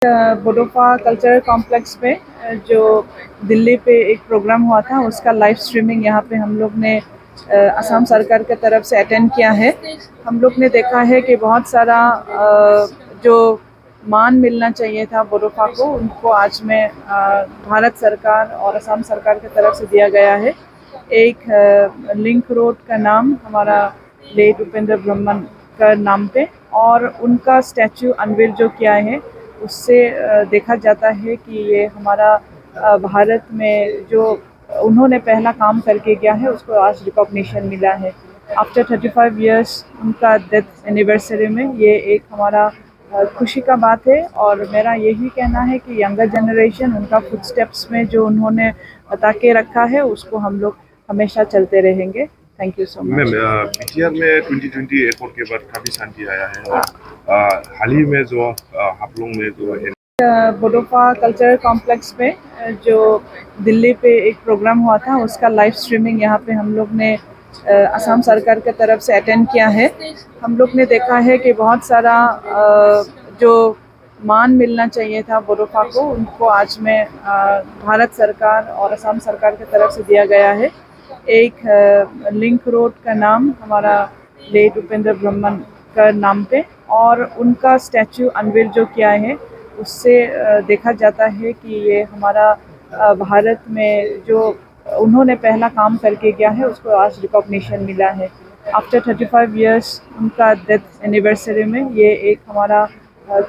Bodofa cultural complex पे जो दिल्ली पे एक प्रोग्राम हुआ था उसका लाइव स्ट्रीमिंग यहाँ पे हम लोग ने असम सरकार के तरफ से अटेंड किया है। हम लोग ने देखा है कि बहुत सारा जो मान मिलना चाहिए था बोडोफा को, उनको आज में भारत सरकार और असम सरकार के तरफ से दिया गया है। एक लिंक रोड का नाम हमारा लेट उपेंद्र ब्रह्मन का नाम पे, और उनका स्टैचू अनवील जो किया है उससे देखा जाता है कि ये हमारा भारत में जो उन्होंने पहला काम करके गया है उसको आज रिकॉग्निशन मिला है। आफ्टर 35 इयर्स उनका डेथ एनिवर्सरी में ये एक हमारा खुशी का बात है। और मेरा यही कहना है कि यंगर जनरेशन उनका फुटस्टेप्स में जो उन्होंने बता के रखा है उसको हम लोग हमेशा चलते रहेंगे। Thank you so ma'am, much. BTR में 2020 एयरपोर्ट के बाद काफ़ी शांति आया है, और हाल ही में जो आप लोग में जो बोडोफा कल्चरल कॉम्प्लेक्स पे जो दिल्ली पे एक प्रोग्राम हुआ था उसका लाइव स्ट्रीमिंग यहाँ पे हम लोग ने असम सरकार के तरफ से अटेंड किया है। हम लोग ने देखा है कि बहुत सारा जो मान मिलना चाहिए था बोडोफा को, उनको आज में भारत सरकार और असम सरकार के तरफ से दिया गया है। एक लिंक रोड का नाम हमारा लेट उपेंद्र ब्रह्मन का नाम पे, और उनका स्टैचू अनवील जो किया है उससे देखा जाता है कि ये हमारा भारत में जो उन्होंने पहला काम करके गया है उसको आज रिकॉग्निशन मिला है। आफ्टर 35 इयर्स उनका डेथ एनिवर्सरी में ये एक हमारा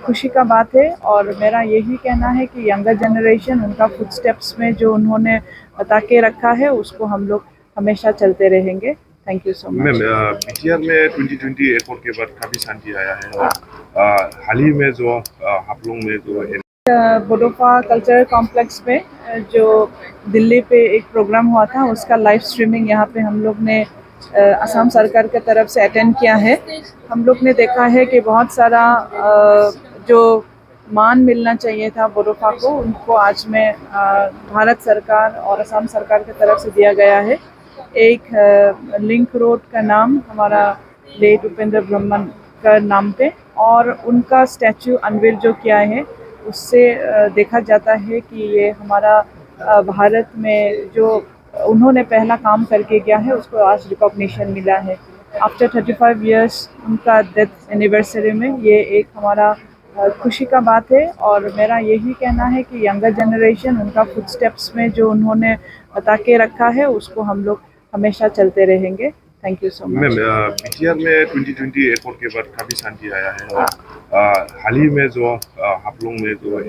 खुशी का बात है। और मेरा यही कहना है कि यंगर जनरेशन उनका फुटस्टेप्स में जो उन्होंने बता के रखा है उसको हम लोग हमेशा चलते रहेंगे। Thank you so ma'am, much. BTR में 2020 एयरपोर्ट के बाद काफ़ी शांति आया है, और हाल ही में जो आप लोग में जो बोडोफा कल्चरल कॉम्प्लेक्स पे जो दिल्ली पे एक प्रोग्राम हुआ था उसका लाइव स्ट्रीमिंग यहाँ पे हम लोग ने असम सरकार के तरफ से अटेंड किया है। हम लोग ने देखा है कि बहुत सारा जो मान मिलना चाहिए था बोडोफा को, उनको आज में भारत सरकार और असम सरकार के तरफ से दिया गया है। एक लिंक रोड का नाम हमारा लेट उपेंद्र ब्रह्मन का नाम पे, और उनका स्टैचू अनवील जो किया है उससे देखा जाता है कि ये हमारा भारत में जो उन्होंने पहला काम करके गया है उसको आज रिकॉग्निशन मिला है। आफ्टर 35 इयर्स उनका डेथ एनिवर्सरी में ये एक हमारा खुशी का बात है। और मेरा यही कहना है कि यंगर जनरेशन उनका फुटस्टेप्स में जो उन्होंने बता के रखा है उसको हम लोग हमेशा चलते रहेंगे। Thank you so ma'am, much. BTR में 2020 एयरपोर्ट के बाद काफ़ी शांति आया है, और हाल ही में जो आप लोग में जो